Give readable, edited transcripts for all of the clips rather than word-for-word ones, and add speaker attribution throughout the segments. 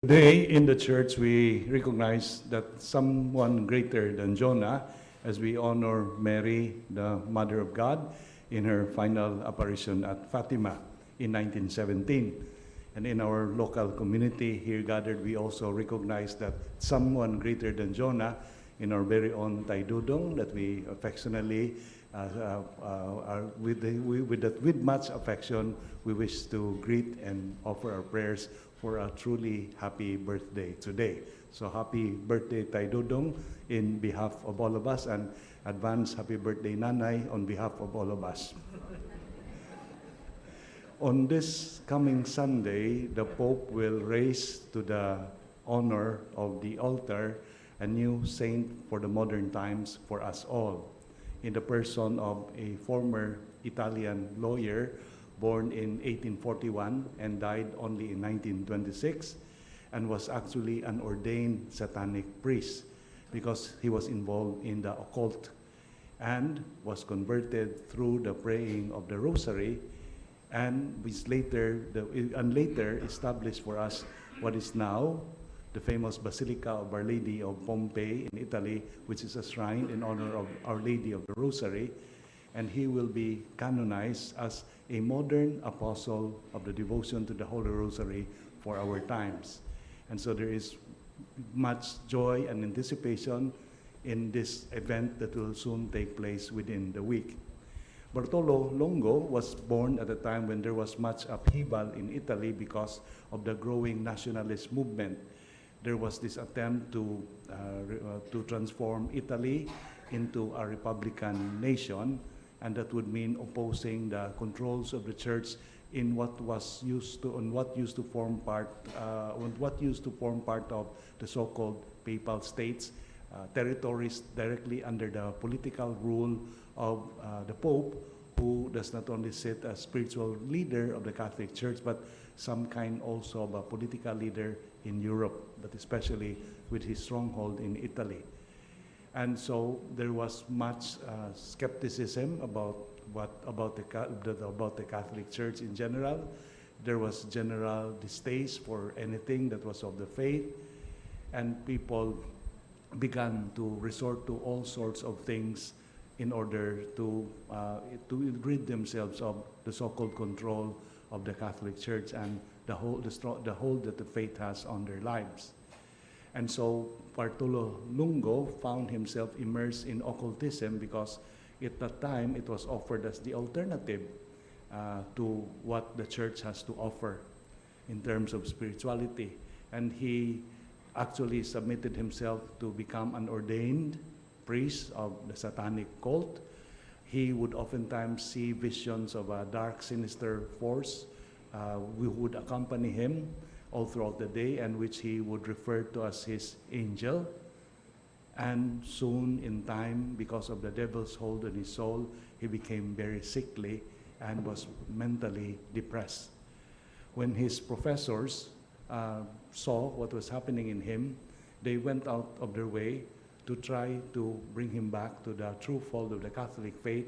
Speaker 1: Today in the church, we recognize that someone greater than Jonah as we honor Mary, the Mother of God, in her final apparition at Fatima in 1917. And in our local community here gathered, we also recognize that someone greater than Jonah in our very own Tay Dudong that we affectionately, with much affection, we wish to greet and offer our prayers for a truly happy birthday today. So happy birthday, Tay Dudong, in behalf of all of us, and advance happy birthday, Nanay, on behalf of all of us. On this coming Sunday, the Pope will raise to the honor of the altar a new saint for the modern times for us all, in the person of a former Italian lawyer born in 1841 and died only in 1926, and was actually an ordained satanic priest because he was involved in the occult and was converted through the praying of the rosary, and was later established for us what is now the famous Basilica of Our Lady of Pompeii in Italy, which is a shrine in honor of Our Lady of the Rosary. And he will be canonized as a modern apostle of the devotion to the Holy Rosary for our times. And so there is much joy and anticipation in this event that will soon take place within the week. Bartolo Longo was born at a time when there was much upheaval in Italy because of the growing nationalist movement. There was this attempt to transform Italy into a republican nation, and that would mean opposing the controls of the church in what used to form part of the so-called papal states, territories directly under the political rule of the Pope, who does not only sit as spiritual leader of the Catholic Church, but some kind also of a political leader in Europe, but especially with his stronghold in Italy. And so there was much skepticism about the Catholic Church in general. There was general distaste for anything that was of the faith, and people began to resort to all sorts of things in order to rid themselves of the so-called control of the Catholic Church and the hold that the faith has on their lives. And so Bartolo Lungo found himself immersed in occultism because at that time it was offered as the alternative to what the church has to offer in terms of spirituality. And he actually submitted himself to become an ordained priest of the satanic cult. He would oftentimes see visions of a dark, sinister force who would accompany him all throughout the day, and which he would refer to as his angel. And soon in time, because of the devil's hold on his soul, he became very sickly and was mentally depressed. When his professors saw what was happening in him, they went out of their way to try to bring him back to the true fold of the Catholic faith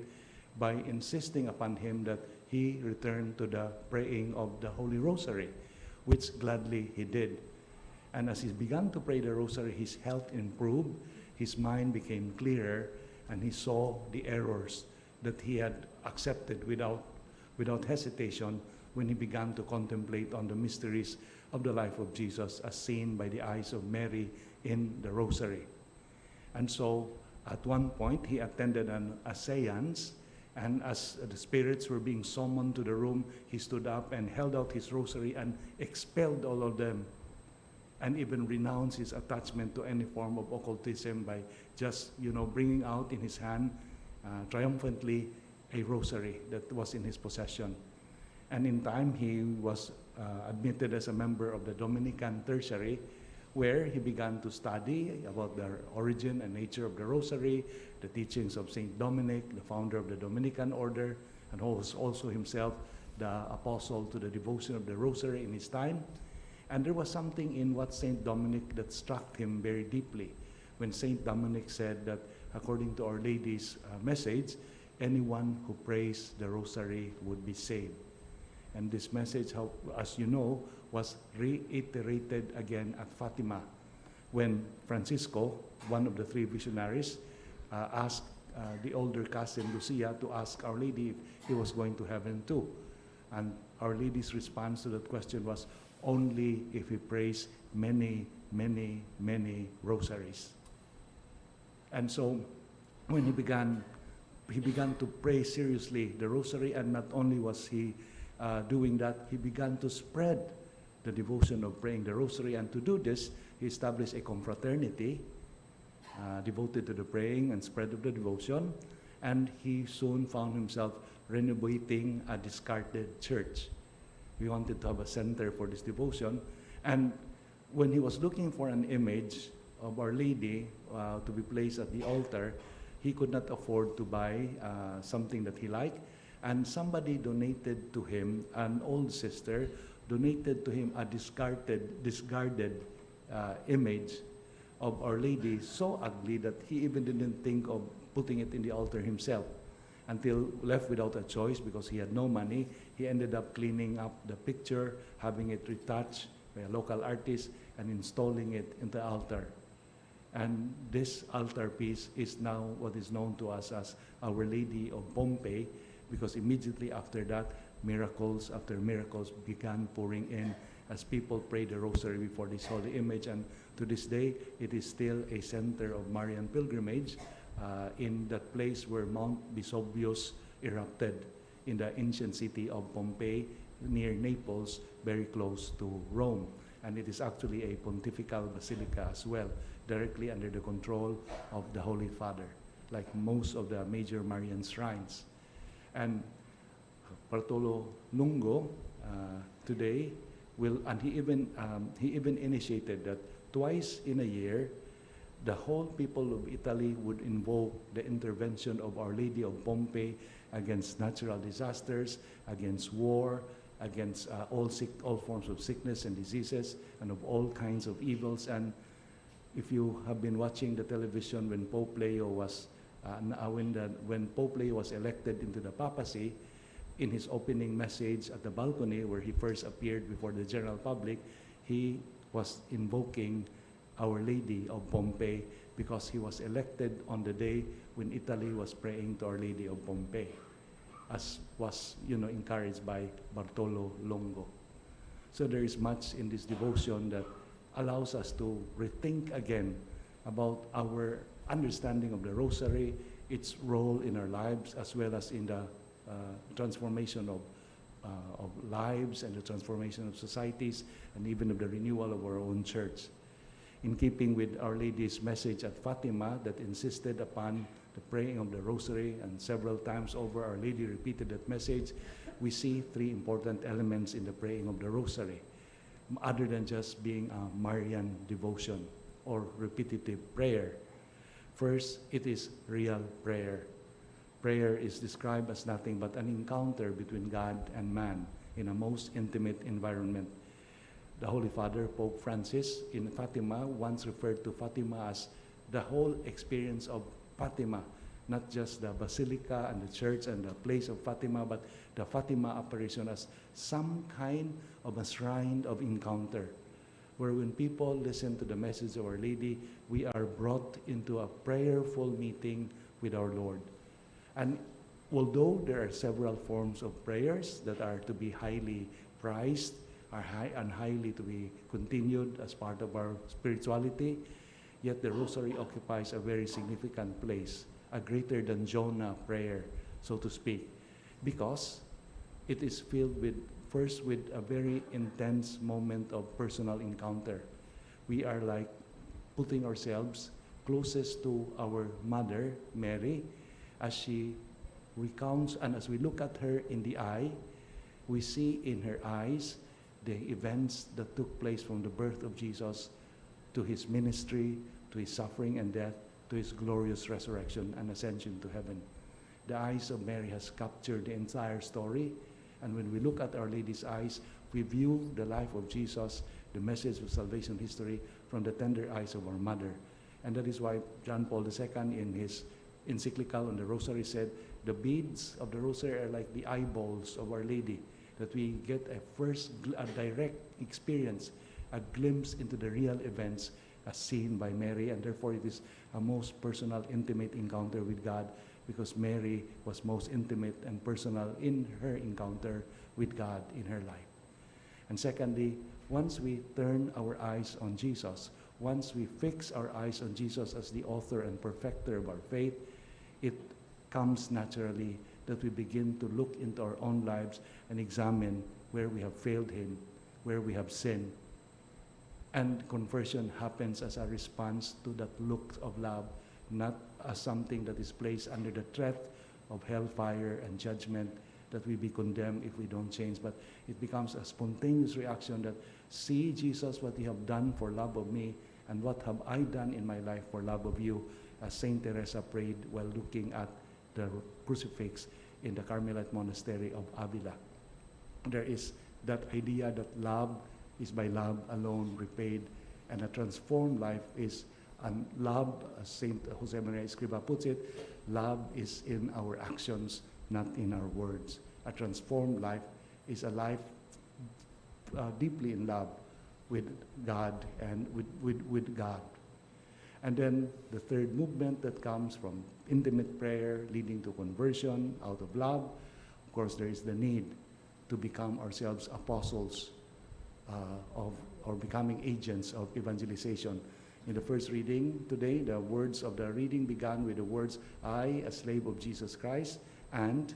Speaker 1: by insisting upon him that he return to the praying of the Holy Rosary, which gladly he did. And as he began to pray the Rosary, his health improved, his mind became clearer, and he saw the errors that he had accepted without hesitation when he began to contemplate on the mysteries of the life of Jesus as seen by the eyes of Mary in the Rosary. And so at one point he attended a seance, and as the spirits were being summoned to the room, he stood up and held out his rosary and expelled all of them, and even renounced his attachment to any form of occultism by just, bringing out in his hand triumphantly a rosary that was in his possession. And in time, he was admitted as a member of the Dominican Tertiary, where he began to study about the origin and nature of the Rosary, the teachings of Saint Dominic, the founder of the Dominican order, and was also himself the apostle to the devotion of the Rosary in his time. And there was something in what Saint Dominic that struck him very deeply, when Saint Dominic said that according to Our Lady's message, anyone who prays the Rosary would be saved. And this message, as you know, was reiterated again at Fatima when Francisco, one of the three visionaries, asked the older cousin Lucia to ask Our Lady if he was going to heaven too. And Our Lady's response to that question was, only if he prays many, many, many rosaries. And so when he began to pray seriously the rosary, and not only was he doing that, he began to spread the devotion of praying the rosary. And to do this, he established a confraternity devoted to the praying and spread of the devotion. And he soon found himself renovating a discarded church. We wanted to have a center for this devotion. And when he was looking for an image of Our Lady to be placed at the altar, he could not afford to buy something that he liked. And somebody donated to him, an old sister, donated to him a discarded image of Our Lady, so ugly that he even didn't think of putting it in the altar himself. Until left without a choice because he had no money, he ended up cleaning up the picture, having it retouched by a local artist, and installing it in the altar. And this altar piece is now what is known to us as Our Lady of Pompeii, because immediately after that, miracles after miracles began pouring in as people prayed the rosary before this holy image. And to this day, it is still a center of Marian pilgrimage in that place where Mount Vesuvius erupted in the ancient city of Pompeii, near Naples, very close to Rome. And it is actually a pontifical basilica as well, directly under the control of the Holy Father, like most of the major Marian shrines. And Bartolo Lungo today and he even initiated that twice in a year, the whole people of Italy would invoke the intervention of Our Lady of Pompeii against natural disasters, against war, against all forms of sickness and diseases, and of all kinds of evils. And if you have been watching the television when Pope Leo was when Pope Leo was elected into the papacy, in his opening message at the balcony where he first appeared before the general public, he was invoking Our Lady of Pompeii because he was elected on the day when Italy was praying to Our Lady of Pompeii, as was encouraged by Bartolo Longo. So there is much in this devotion that allows us to rethink again about our understanding of the Rosary, its role in our lives, as well as in the transformation of lives and the transformation of societies, and even of the renewal of our own church. In keeping with Our Lady's message at Fatima that insisted upon the praying of the Rosary, and several times over Our Lady repeated that message, we see three important elements in the praying of the Rosary, other than just being a Marian devotion or repetitive prayer. First, it is real prayer. Prayer is described as nothing but an encounter between God and man in a most intimate environment. The Holy Father, Pope Francis, in Fatima, once referred to Fatima as the whole experience of Fatima, not just the basilica and the church and the place of Fatima, but the Fatima apparition as some kind of a shrine of encounter, where when people listen to the message of Our Lady, we are brought into a prayerful meeting with our Lord. And although there are several forms of prayers that are to be highly prized, and highly to be continued as part of our spirituality, yet the Rosary occupies a very significant place, a greater than Jonah prayer, so to speak, because it is filled with, first, with a very intense moment of personal encounter. We are like putting ourselves closest to our Mother, Mary, as she recounts, and as we look at her in the eye, we see in her eyes the events that took place from the birth of Jesus to his ministry, to his suffering and death, to his glorious resurrection and ascension to heaven. The eyes of Mary has captured the entire story, and when we look at Our Lady's eyes, we view the life of Jesus, the message of salvation history, from the tender eyes of our Mother. And that is why John Paul II, in his encyclical on the Rosary, said, the beads of the Rosary are like the eyeballs of Our Lady, that we get a direct experience a glimpse into the real events as seen by Mary, and therefore it is a most personal, intimate encounter with God, because Mary was most intimate and personal in her encounter with God in her life. And secondly, once we turn our eyes on Jesus, once we fix our eyes on Jesus as the author and perfecter of our faith, it comes naturally that we begin to look into our own lives and examine where we have failed Him, where we have sinned. And conversion happens as a response to that look of love, not as something that is placed under the threat of hellfire and judgment, that we be condemned if we don't change. But it becomes a spontaneous reaction that, see, Jesus, what you have done for love of me, and what have I done in my life for love of you, as Saint Teresa prayed while looking at the crucifix in the Carmelite monastery of Avila. There is that idea that love is by love alone repaid, and a transformed life is, and love, as Saint Jose Maria Escriva puts it, love is in our actions, not in our words. A transformed life is a life deeply in love with God and with God. And then the third movement that comes from intimate prayer leading to conversion out of love, of course, there is the need to become ourselves apostles or becoming agents of evangelization. In the first reading today, the words of the reading began with the words, I, a slave of Jesus Christ, and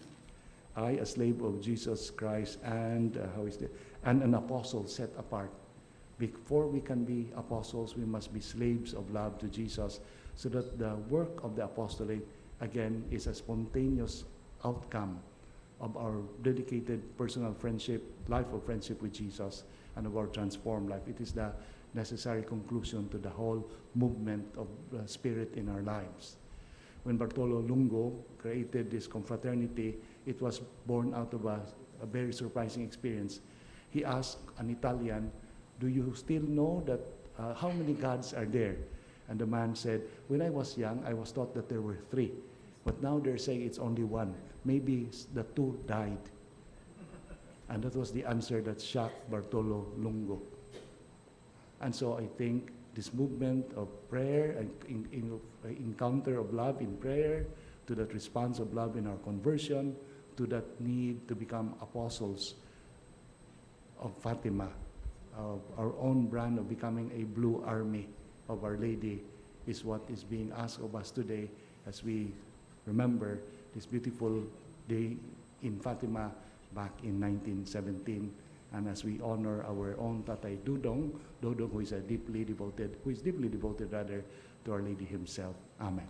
Speaker 1: I, a slave of Jesus Christ, and and an apostle set apart. Before we can be apostles, we must be slaves of love to Jesus, so that the work of the apostolate, again, is a spontaneous outcome of our dedicated personal friendship, life of friendship with Jesus, and of our transformed life. It is the necessary conclusion to the whole movement of the Spirit in our lives. When Bartolo Lungo created this confraternity, it was born out of a very surprising experience. He asked an Italian, do you still know that how many gods are there? And the man said, when I was young, I was taught that there were 3. But now they're saying it's only 1. Maybe the 2 died. And that was the answer that shocked Bartolo Lungo. And so I think this movement of prayer and encounter of love in prayer, to that response of love in our conversion, to that need to become apostles of Fatima, of our own brand of becoming a blue army of Our Lady, is what is being asked of us today as we remember this beautiful day in Fatima back in 1917, and as we honor our own Tatay Dudong, who is deeply devoted to Our Lady himself. Amen.